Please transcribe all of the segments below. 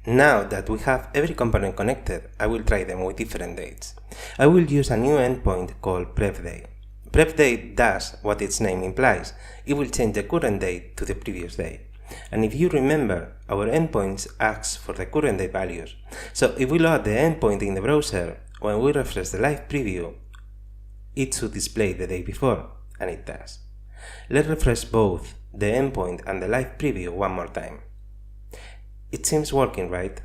Now that we have every component connected, I will try them with different dates. I will use a new endpoint called prepDate. prepDate does what its name implies. It will change the current date to the previous day. And if you remember, our endpoints asks for the current date values. So if we load the endpoint in the browser, when we refresh the live preview, it should display the day before, and it does. Let's refresh both the endpoint and the live preview one more time. It seems working, right?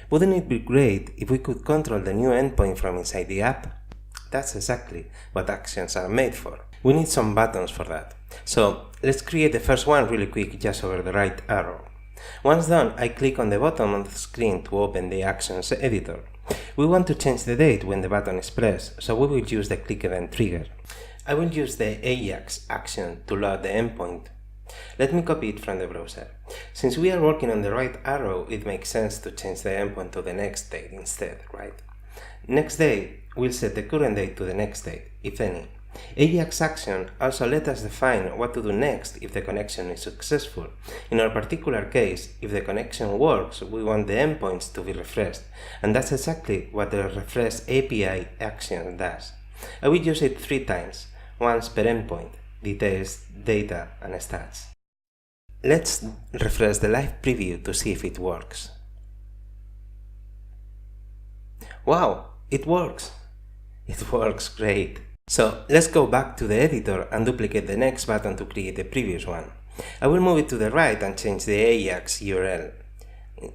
Wouldn't it be great if we could control the new endpoint from inside the app? That's exactly what actions are made for. We need some buttons for that. So let's create the first one really quick just over the right arrow. Once done, I click on the bottom of the screen to open the actions editor. We want to change the date when the button is pressed, so we will use the click event trigger. I will use the AJAX action to load the endpoint. Let me copy it from the browser. Since we are working on the right arrow, it makes sense to change the endpoint to the next date instead, right? Next date will set the current date to the next date, if any. AJAX action also let us define what to do next if the connection is successful. In our particular case, if the connection works, we want the endpoints to be refreshed, and that's exactly what the refresh API action does. I will use it 3 times, once per endpoint, details, data, and stats. Let's refresh the live preview to see if it works. Wow, it works! It works great! So let's go back to the editor and duplicate the next button to create the previous one. I will move it to the right and change the AJAX URL.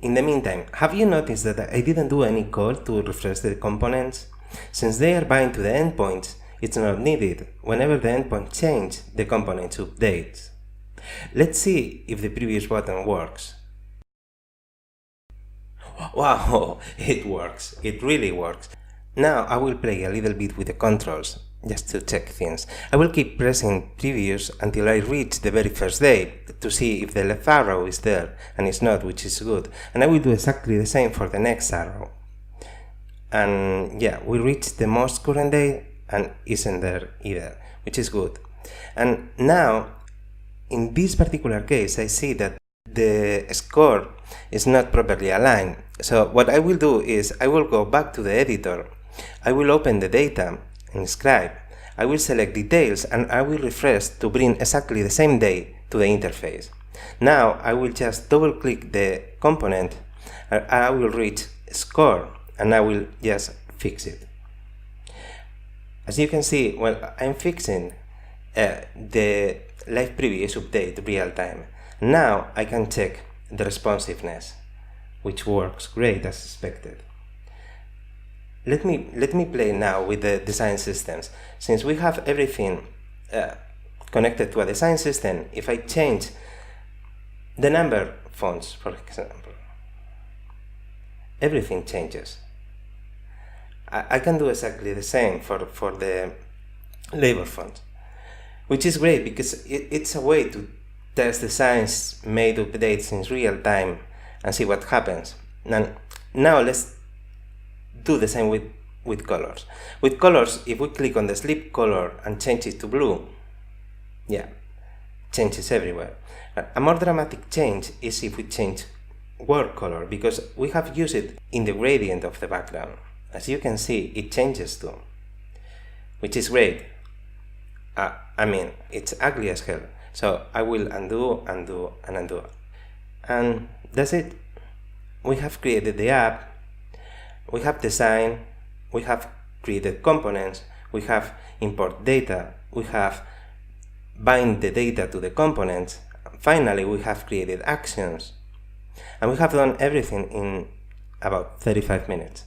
In the meantime, have you noticed that I didn't do any code to refresh the components? Since they are bind to the endpoints, it's not needed. Whenever the endpoint changes, the component updates. Let's see if the previous button works. Wow, it works. It really works. Now I will play a little bit with the controls, just to check things. I will keep pressing previous until I reach the very first day to see if the left arrow is there, and it's not, which is good. And I will do exactly the same for the next arrow. And yeah, we reach the most current day and isn't there either, which is good. And now, in this particular case, I see that the score is not properly aligned. So what I will do is I will go back to the editor. I will open the data and scribe. I will select details and I will refresh to bring exactly the same day to the interface. Now I will just double click the component and I will reach score and I will just fix it. As you can see, well, I'm fixing the live preview is updated real time. Now I can check the responsiveness, which works great as expected. Let me play now with the design systems. Since we have everything connected to a design system, if I change the number fonts, for example, everything changes. I can do exactly the same for the label font, which is great because it's a way to test designs made updates in real time and see what happens. And now let's do the same with colors. With colors, if we click on the sleep color and change it to blue, yeah, changes everywhere. A more dramatic change is if we change world color, because we have used it in the gradient of the background. As you can see, it changes too, which is great. I mean, it's ugly as hell. So I will undo, undo, and undo. And that's it. We have created the app, we have design, we have created components, we have import data, we have bind the data to the components. Finally, we have created actions. And we have done everything in about 35 minutes.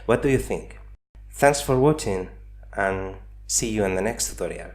What do you think? Thanks for watching and see you in the next tutorial.